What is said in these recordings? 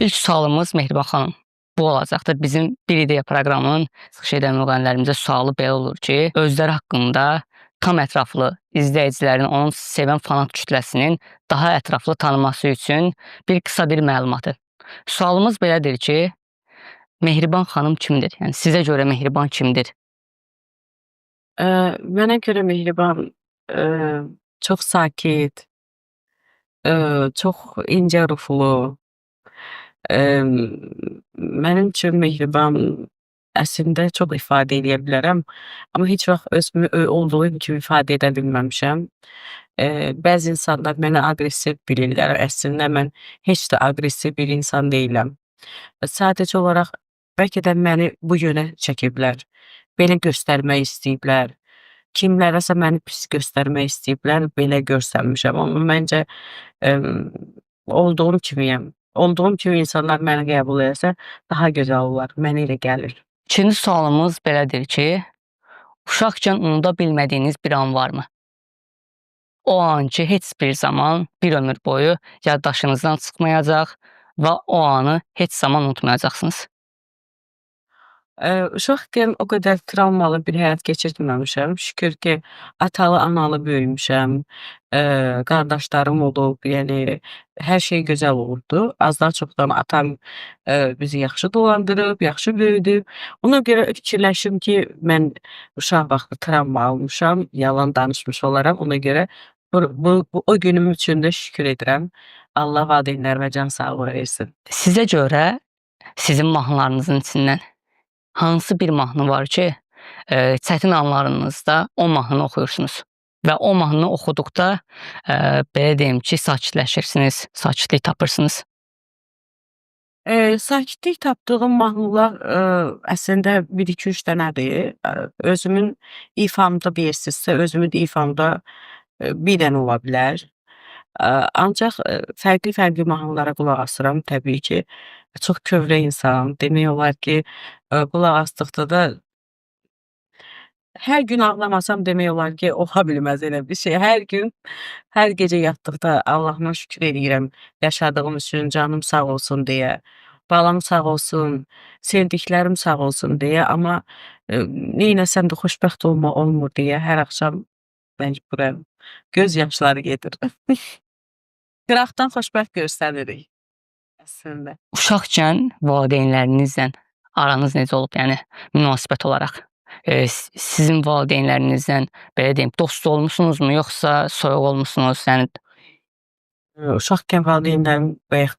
İlk sualımız Mehriban xanım. Bu olacaqdır. Bizim Bir İdeya proqramının çıxış edən müğənnilərimizə sualı belə olur ki, özləri haqqında tam ətraflı izləyicilərin, onun sevən fanat kütləsinin daha ətraflı tanıması üçün bir qısa bir məlumatı. Sualımız belədir ki, Mehriban xanım kimdir? Yəni sizə görə Mehriban kimdir? Mənə görə Mehriban çox sakit, çox incə ruhlu. Mənim üçün Mehriban əslində çox ifadə eləyə bilərəm, amma heç vaxt özümü olduğum kimi ifadə edə bilməmişəm. Bəzi insanlar məni aqressiv bilirlər. Əslində mən heç də aqressiv bir insan deyiləm. Sadəcə olaraq bəlkə də məni bu yönə çəkiblər. Belə göstərmək istəyiblər. Kimlərəsə məni pis göstərmək istəyiblər, belə göstərmişəm. Amma məncə olduğum kimiyəm. Olduğum kimi insanlar məni qəbul etsə daha gözəl olar. Mənə elə gəlir. İkinci sualımız belədir ki, uşaqkən unuda bilmədiyiniz bir an varmı? O an ki, heç bir zaman bir ömür boyu yaddaşınızdan çıxmayacaq və o anı heç zaman unutmayacaqsınız. Uşaqkən o qədər travmalı bir həyat keçirtməmişəm. Şükür ki, atalı, analı böyümüşəm. Qardaşlarım olub, yəni hər şey gözəl olubdu. Azdan çoxdan atam bizi yaxşı dolandırıb, yaxşı böyüdüb. Ona görə fikirləşim ki, mən uşaq vaxtı travma almışam, yalan danışmış olaram. Ona görə o günüm üçün də şükür edirəm. Allah valideynlərimə can sağlığı versin. Sizə görə sizin mahnılarınızın içindən hansı bir mahnı var ki, çətin anlarınızda o mahnını oxuyursunuz və o mahnını oxuduqda belə deyim ki, sakitləşirsiniz, sakitlik tapırsınız? Sakitlik tapdığım mahnılar əslində 1-2-3 dənədir. Özümün ifamda deyirsinizsə, özümün ifamda bir dənə ola bilər. Ancaq fərqli-fərqli mahnılara qulaq asıram təbii ki. Çox kövrə insanam. Demək olar ki, qulaq asdıqda da hər gün ağlamasam demək olar ki, ola bilməz elə bir şey. Hər gün, hər gecə yatdıqda Allahıma şükür eləyirəm yaşadığım üçün, canım sağ olsun deyə, balam sağ olsun, sevdiklərim sağ olsun deyə, amma neynəsəm də xoşbəxt olmur deyə hər axşam məcburam. Göz yaşları gedir. Qıraqdan xoşbəxt göstəririk əslində. Uşaqkən valideynlərinizlə aranız necə olub? Yəni münasibət olaraq. Sizin valideynlərinizlə belə deyim, dost olmusunuzmu, yoxsa soyuq olmusunuz? Yəni Uşaqkən valideynlərim bayaq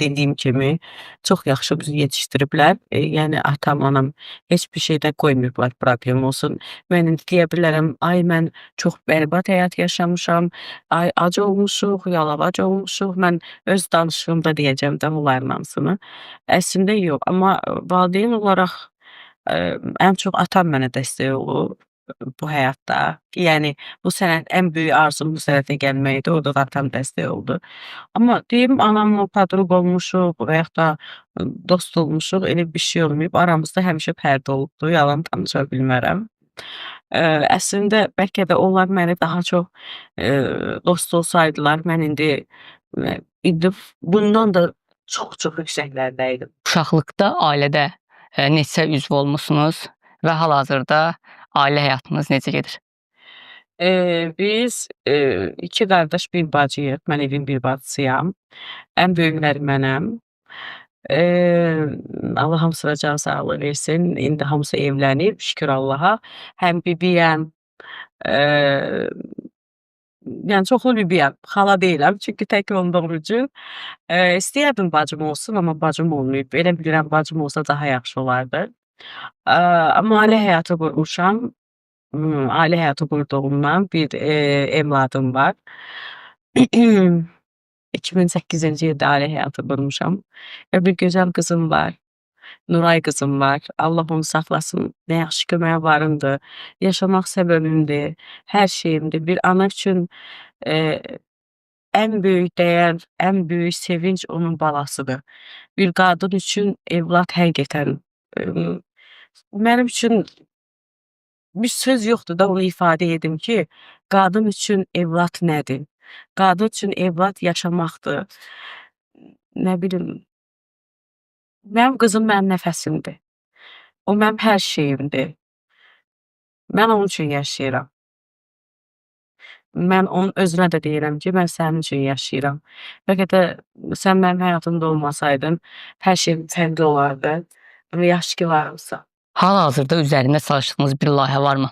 dediyim kimi çox yaxşı bizi yetişdiriblər. Yəni atam, anam heç bir şeydə qoymayıblar problem olsun. Mən indi deyə bilərəm, ay mən çox bərbad həyat yaşamışam, ay ac olmuşuq, yalavac olmuşuq. Mən öz danışığımda deyəcəm də bunların hamısını. Əslində yox, amma valideyn olaraq ən çox atam mənə dəstək olub bu həyatda. Yəni bu sənət ən böyük arzum bu sənətə gəlməkdir. Orada da atam dəstək oldu. Amma deyim anamla podruq olmuşuq və yaxud da dost olmuşuq, elə bir şey olmayıb. Aramızda həmişə pərdə olubdu. Yalan danışa bilmərəm. Əslində bəlkə də onlar məni daha çox dost olsaydılar, mən indi bundan da çox yüksəklərdə idim. uşaqlıqda ailədə neçə üzv olmusunuz və hal-hazırda ailə həyatınız necə gedir? Biz 2 qardaş, 1 bacıyıq. Mən evin bir bacısıyam. Ən böyükləri mənəm. Allah hamısına can sağlığı versin. İndi hamısı evlənib, şükür Allaha. Həm bibiyəm, yəni çoxlu bibiyəm. Xala deyiləm, çünki tək olduğum üçün. İstəyərdim bacım olsun, amma bacım olmayıb. Elə bilirəm bacım olsa daha yaxşı olardı. Amma ailə həyatı qurmuşam. Ailə həyatı qurduğumdan bir evladım var. 2008-ci ildə ailə həyatı qurmuşam və bir gözəl qızım var. Nuray qızım var. Allah onu saxlasın. Nə yaxşı ki, mənə varındır. Yaşamaq səbəbimdir, hər şeyimdir. Bir ana üçün ən böyük dəyər, ən böyük sevinc onun balasıdır. Bir qadın üçün evlad həqiqətən mənim üçün bir söz yoxdur da onu ifadə edim ki, qadın üçün evlad nədir? Qadın üçün evlad yaşamaqdır. Nə bilim, mənim qızım mənim nəfəsimdir. O mənim hər şeyimdir. Mən onun üçün yaşayıram. Mən onun özünə də deyirəm ki, mən sənin üçün yaşayıram. Bəlkə də sən mənim həyatımda olmasaydın, hər şey fərqli olardı. Amma yaxşı ki, varmısan. Hal-hazırda üzərində çalışdığınız bir layihə varmı?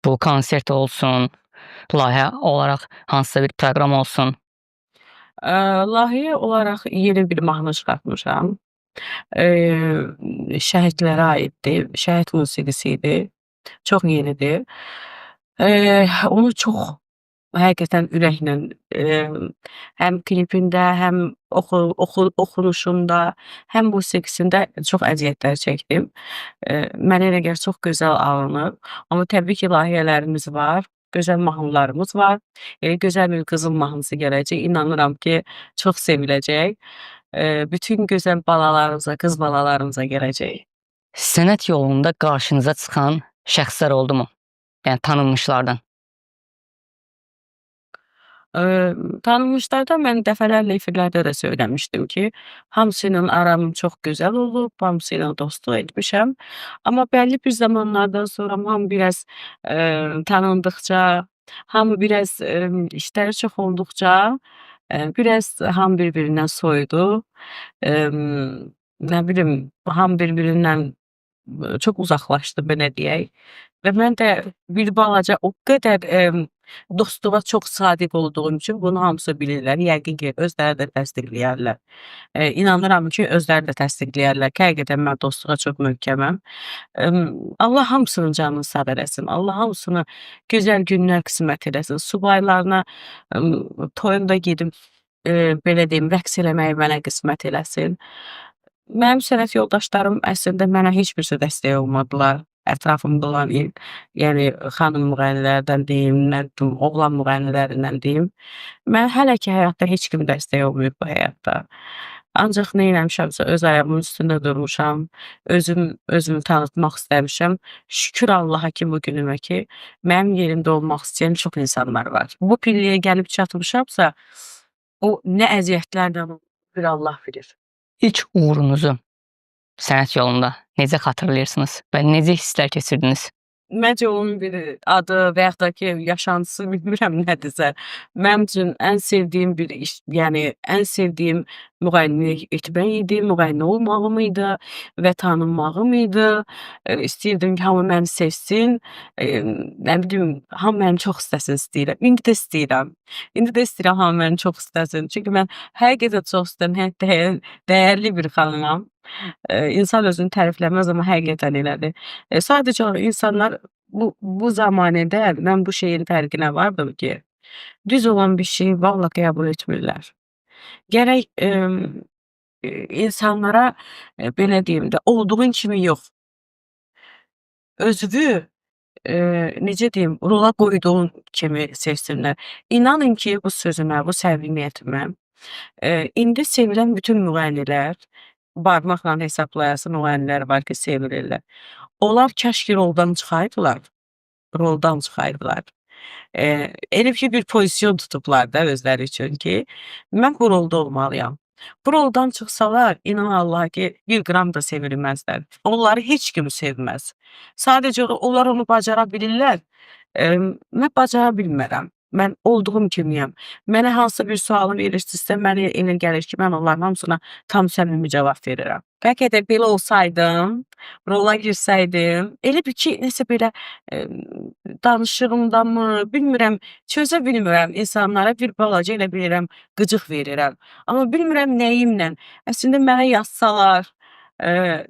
Bu konsert olsun, layihə olaraq hansısa bir proqram olsun. Layihə olaraq yeni bir mahnı çıxartmışam. Şəhidlərə aiddir. Şəhid musiqisi idi. Çox yenidir. Onu çox həqiqətən ürəklə, həm klipində, həm oxunuşunda, həm musiqisində çox əziyyətlər çəkdim. Mənə elə gəlir çox gözəl alınıb. Amma təbii ki, layihələrimiz var, gözəl mahnılarımız var. Gözəl bir qızıl mahnısı gələcək. İnanıram ki, çox seviləcək. Bütün gözəl balalarımıza, qız balalarımıza gələcək. Sənət yolunda qarşınıza çıxan şəxslər oldumu? Yəni tanınmışlardan. Tanınmışlardan mən dəfələrlə efirlərdə də söyləmişdim ki, hamısı ilə aram çox gözəl olub, hamısı ilə dostluq etmişəm. Amma bəlli bir zamanlardan sonra hamı biraz tanındıqca, hamı biraz işləri çox olduqca, biraz hamı bir-birindən soyudu. Nə bilim, hamı bir-birindən çox uzaqlaşdı, belə deyək. Və mən də bir balaca o qədər dostluğa çox sadiq olduğum üçün bunu hamısı bilirlər. Yəqin ki, özləri də təsdiqləyərlər. İnanıram ki, özləri də təsdiqləyərlər ki, həqiqətən mən dostluğa çox möhkəməm. Allah hamısının canını sağ eləsin. Allah hamısına gözəl günlər qismət eləsin. Subaylarına toyunda gedib belə deyim, rəqs eləməyi mənə qismət eləsin. Mənim sənət yoldaşlarım əslində mənə heç birisi dəstək olmadılar. Ətrafımda olan yəni xanım müğənnilərdən deyim, nə bilim, oğlan müğənnilərindən deyim. Mən hələ ki həyatda heç kim dəstək olmayıb bu həyatda. Ancaq nə eləmişəmsə öz ayağımın üstündə durmuşam. Özümü tanıtmaq istəmişəm. Şükür Allaha ki bu günümə ki, mənim yerimdə olmaq istəyən çox insanlar var. Bu pilləyə gəlib çatmışamsa, o nə əziyyətlərlə bir Allah bilir. İlk uğurunuzu sənət yolunda necə xatırlayırsınız və necə hisslər keçirdiniz? Məncə onun bir adı və yaxud da ki, yaşantısı bilmirəm nədirsə. Mənim üçün ən sevdiyim bir iş, yəni ən sevdiyim müğənnilik etmək idi, müğənni olmağım idi və tanınmağım idi. İstəyirdim ki, hamı məni sevsin. Nə bilim, hamı məni çox istəsin istəyirəm. İndi də istəyirəm. İndi də istəyirəm hamı məni çox istəsin. Çünki mən həqiqətən çox istəyirəm, dəyərli bir xanımam. İnsan özünü tərifləməz, amma həqiqətən elədir. Sadəcə insanlar bu zamanədə mən bu şeyin fərqinə vardım ki, düz olan bir şeyi vallah qəbul etmirlər. Gərək insanlara belə deyim də, olduğun kimi yox, özünü necə deyim, rola qoyduğun kimi sevsinlər. İnanın ki, bu sözümə, bu səmimiyyətimə indi sevilən bütün müğənnilər, barmaqla hesablayası müğənnilər var ki, sevilirlər. Onlar kaş ki roldan çıxaydılar. Roldan çıxaydılar. Elə ki bir pozisyon tutublar da özləri üçün ki, mən bu rolda olmalıyam. Bu roldan çıxsalar, inan Allaha ki, bir qram da sevilməzlər. Onları heç kim sevməz. Sadəcə onlar onu bacara bilirlər. Mən bacara bilmərəm. Mən olduğum kimiyəm. Mənə hansısa bir sualı verirsinizsə, mənə elə gəlir ki, mən onların hamısına tam səmimi cavab verirəm. Bəlkə də belə olsaydım, rola girsəydim, elə bir ki, nəsə belə danışığımda mı, bilmirəm, çözə bilmirəm insanlara bir balaca elə bilirəm, qıcıq verirəm. Amma bilmirəm nəyimlə. Əslində mənə yazsalar,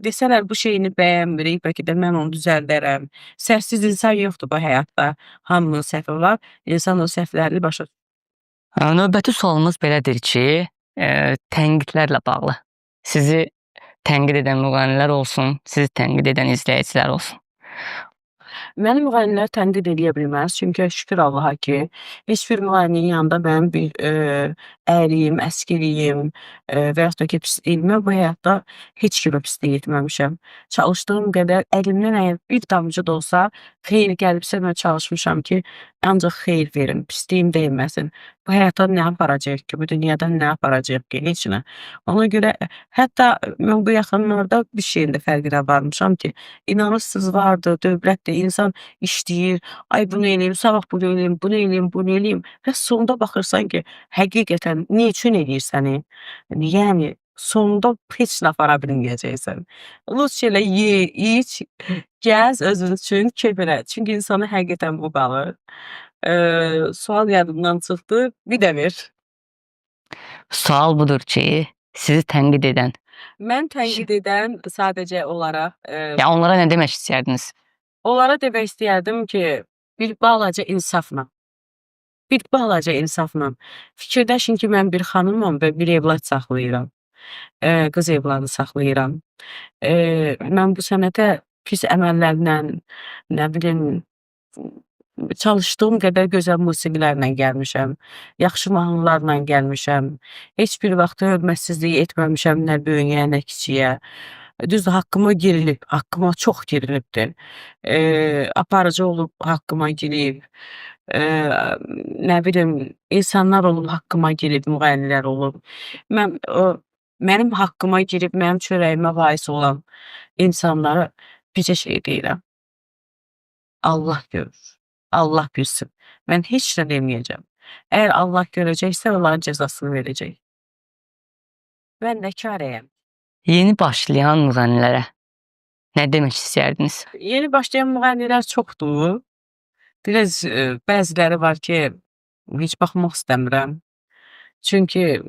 desələr bu şeyini bəyənmirik, bəlkə də mən onu düzəldərəm. Səhvsiz insan yoxdur bu həyatda. Hamının səhvi var. İnsan o səhvlərini başa Növbəti sualımız belədir ki, tənqidlərlə bağlı. Sizi tənqid edən müğənnilər olsun, sizi tənqid edən izləyicilər olsun. Məni müğənnilər tənqid eləyə bilməz. Çünki şükür Allaha ki, heç bir müğənninin yanında mənim bir əyriyim, əskiliyim, və yaxud da ki, pis deyiləm. Mən bu həyatda heç kimə pislik etməmişəm. Çalışdığım qədər əlimdən əgər bir damcı da olsa xeyir gəlibsə, mən çalışmışam ki, ancaq xeyir verim, pisliyim dəyməsin. Bu həyatdan nə aparacağıq ki, bu dünyadan nə aparacağıq ki, heç nə. Ona görə hətta mən bu yaxınlarda bir şeyin də fərqinə varmışam ki, inanırsınız vardı, dövlət də insan işləyir, ay bunu eləyim, sabah bunu eləyim, bunu eləyim, bunu eləyim və sonunda baxırsan ki, həqiqətən nə üçün eləyirsən? Yəni sonunda heç nə apara bilməyəcəksən. Lütf elə ye, iç, gəz özün üçün, kef elə. Çünki insana həqiqətən bu qalır. Sual yadımdan çıxdı. Bir də ver. Sual budur ki, sizi tənqid edən, Mən tənqid edən sadəcə olaraq yəni onlara nə demək istəyərdiniz? onlara demək istəyərdim ki, bir balaca insafla, bir balaca insafla fikirləşin ki, mən bir xanımam və bir evlad saxlayıram. Qız evladı saxlayıram. Mən bu sənətə pis əməllərlə, nə bilim, çalışdığım qədər gözəl musiqilərlə gəlmişəm. Yaxşı mahnılarla gəlmişəm. Heç bir vaxt hörmətsizlik etməmişəm nə böyüyə, nə kiçiyə. Düzdür, haqqıma girilib, haqqıma çox girilibdir. Aparıcı olub haqqıma girib. Nə bilim, insanlar olub haqqıma girib, müğənnilər olub. Mənim haqqıma girib, mənim çörəyimə bais olan insanlara bircə şey deyirəm. Allah görür. Allah bilsin. Mən heç nə deməyəcəm. Əgər Allah görəcəksə, onların cəzasını verəcək. Mən nə karəyəm? Yeni başlayan müğənnilərə nə demək istəyərdiniz? Yeni başlayan müğənnilər çoxdur. Biraz bəziləri var ki, heç baxmaq istəmirəm. Çünki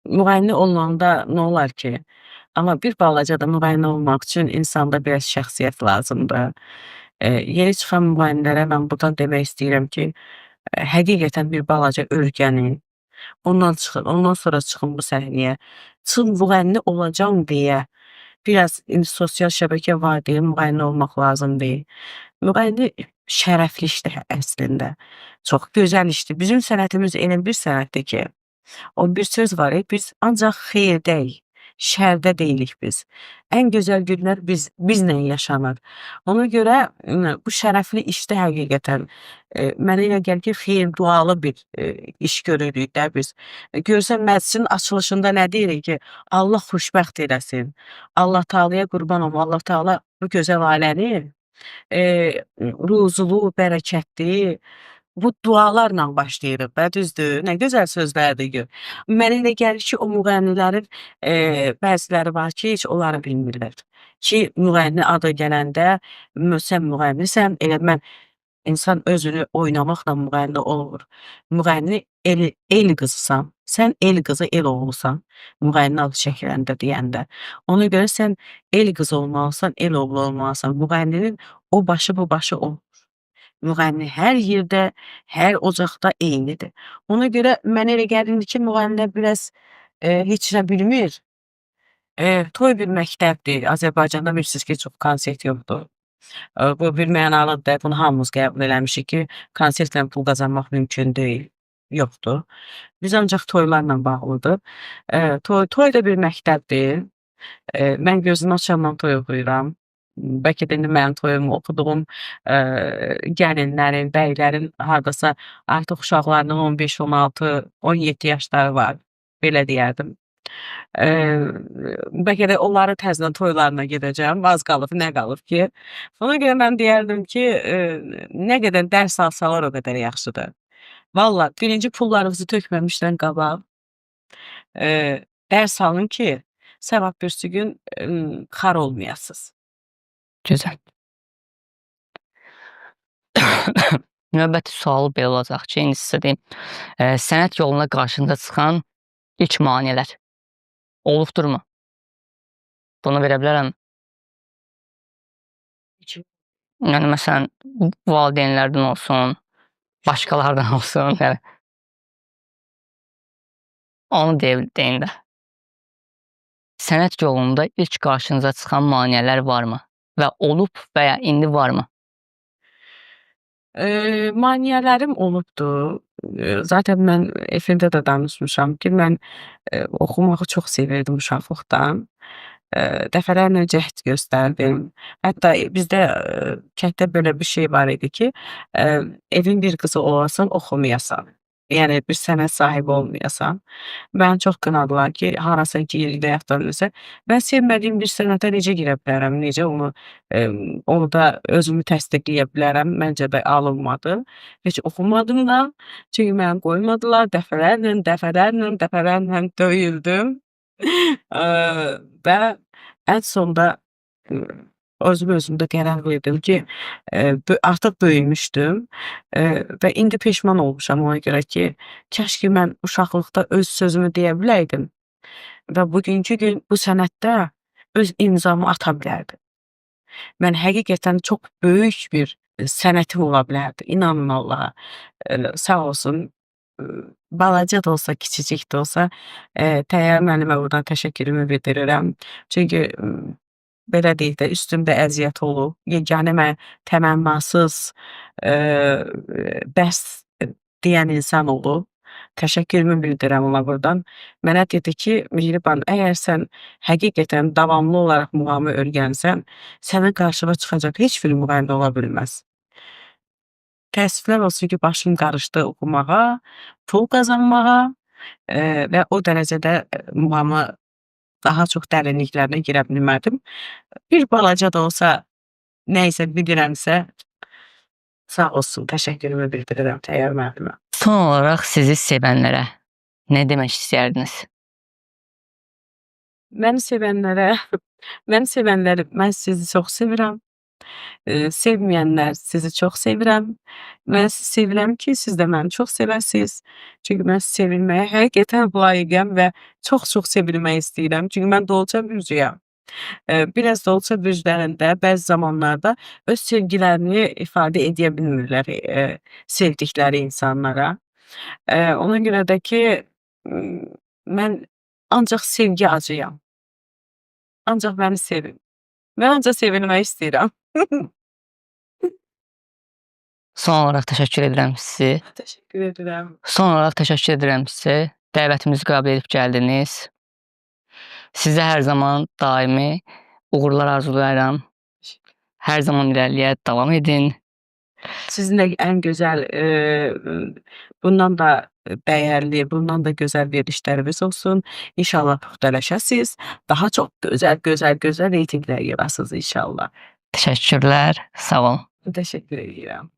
müğənni olanda nə olar ki? Amma bir balaca da müğənni olmaq üçün insanda biraz şəxsiyyət lazımdır. Yeni çıxan müğənnilərə mən buradan demək istəyirəm ki, həqiqətən bir balaca öyrənin. Ondan çıxın, ondan sonra çıxın bu səhnəyə. Çıxın müğənni olacam deyə biraz indi sosial şəbəkə var deyə müğənni olmaq lazım deyil. Müğənni şərəfli işdir əslində. Çox gözəl işdir. Bizim sənətimiz elə bir sənətdir ki, o bir söz var, biz ancaq xeyrdəyik, şərdə deyilik biz. Ən gözəl günlər bizlə yaşanır. Ona görə bu şərəfli işdə həqiqətən mənə elə gəlir ki, xeyir-dualı bir iş görürük də biz. Görsən məclisin açılışında nə deyirik ki, Allah xoşbəxt eləsin. Allah Taalaya qurban olum. Allah Taala bu gözəl ailəni ruzulu, bərəkətli, bu dualarla başlayırıq da, düzdür? Nə gözəl sözlərdir ki. Mənə elə gəlir ki, o müğənnilərin bəziləri var ki, heç onları bilmirlər. Ki, müğənni adı gələndə, sən müğənnisən, elə mən insan özünü oynamaqla müğənni olmur. Müğənni el qızısan, sən el qızı, el oğlusan, müğənni adı çəkiləndə deyəndə. Ona görə sən el qızı olmalısan, el oğlu olmalısan. Müğənninin o başı, bu başı olmur. Müğənni hər yerdə, hər ocaqda eynidir. Ona görə mənə elə gəlir ki, müğənnilər biraz heç nə bilmir. Toy bir məktəbdir. Azərbaycanda bilirsiniz ki, çox konsert yoxdur. Bu bir mənalıdır. Bunu hamımız qəbul eləmişik ki, konsertlə pul qazanmaq mümkün deyil. Yoxdur. Biz ancaq toylarla bağlıdır. Toy da bir məktəbdir. Mən gözümü açandan toy oxuyuram. Bəlkə də indi mənim toyumu oxuduğum gəlinlərin, bəylərin hardasa artıq uşaqlarının 15, 16, 17 yaşları var. Belə deyərdim. Bəlkə də onların təzədən toylarına gedəcəm. Az qalıb, nə qalıb ki? Ona görə mən deyərdim ki, nə qədər dərs alsalar o qədər yaxşıdır. Valla, birinci pullarınızı tökməmişdən qabaq dərs alın ki, sabah birisi gün xar olmayasınız. Gözəl. Növbəti sualı belə olacaq ki, indi sizə deyim. Sənət yoluna qarşınıza çıxan ilk maneələr olubdurmu? Bunu verə bilərəm. Yəni, məsələn, valideynlərdən olsun, başqalardan olsun. Yəni, onu deyin də. Sənət yolunda ilk qarşınıza çıxan maneələr varmı? Və olub və ya indi varmı? Maneələrim olubdur. Zaten mən efirdə də danışmışam ki, mən, oxumağı çox sevirdim uşaqlıqdan. Dəfələrlə cəhd göstərdim. Hətta bizdə, kənddə belə bir şey var idi ki, evin bir qızı olasan, oxumayasan. Yəni bir sənət sahibi olmayasan. Məni çox qınadılar ki, harasa girdə yaxud da nəsə. Mən sevmədiyim bir sənətə necə girə bilərəm, necə onu, orada özümü təsdiqləyə bilərəm? Məncə də alınmadı. Heç oxumadım da. Çünki məni qoymadılar. Dəfələrlə, dəfələrlə, dəfələrlə döyüldüm. Və ən sonda, özümdə qərar verdim ki, artıq böyümüşdüm, və indi peşman olmuşam ona görə ki, kaş ki mən uşaqlıqda öz sözümü deyə biləydim və bugünkü gün bu sənətdə öz imzamı ata bilərdim. Mən həqiqətən çox böyük bir sənətim ola bilərdi. İnanın Allaha. Sağ olsun, balaca da olsa, kiçicik də olsa, Təyyar müəllimə buradan təşəkkürümü bildirirəm. Çünki, belə deyək də, üstümdə əziyyət olub. Yeganə mənə təmənnasız, bəs deyən insan olub. Təşəkkürümü bildirirəm ona buradan. Mənə dedi ki, Mehriban, əgər sən həqiqətən davamlı olaraq muğamı öyrənsən, sənin qarşına çıxacaq heç bir müğənni ola bilməz. Təəssüflər olsun ki, başım qarışdı oxumağa, pul qazanmağa, və o dərəcədə, muğama daha çox dərinliklərinə girə bilmədim. Bir balaca da olsa nə isə bilirəmsə, sağ olsun, təşəkkürümü bildirirəm Təyyar müəllimə. Son olaraq sizi sevənlərə nə demək istəyərdiniz? Məni sevənlərə, mən sizi çox sevirəm. Sevməyənlər, sizi çox sevirəm. Mən sizi sevirəm ki, siz də məni çox sevəsiz. Çünki mən sevilməyə həqiqətən layiqəm və çox-çox sevilmək istəyirəm. Çünki mən Dolça bürcüyəm. Biraz Dolça bürclərində bəzi zamanlarda öz sevgilərini ifadə edə bilmirlər, sevdikləri insanlara. Ona görə də ki, mən ancaq sevgi acıyam. Ancaq məni sevin. Mən ancaq sevilmək istəyirəm. Son olaraq təşəkkür edirəm sizi. Təşəkkür edirəm. Son olaraq təşəkkür edirəm sizə. Dəvətimizi qəbul edib gəldiniz. Sizə hər zaman daimi uğurlar arzulayıram. Hər zaman irəliyə davam edin. Sizin də ən gözəl, bundan da dəyərli, bundan da gözəl verilişləriniz olsun. İnşallah puxtələşəsiz. Daha çox gözəl reytinqlər yığasınız inşallah. Təşəkkürlər. Sağ olun. Təşəkkür edirəm.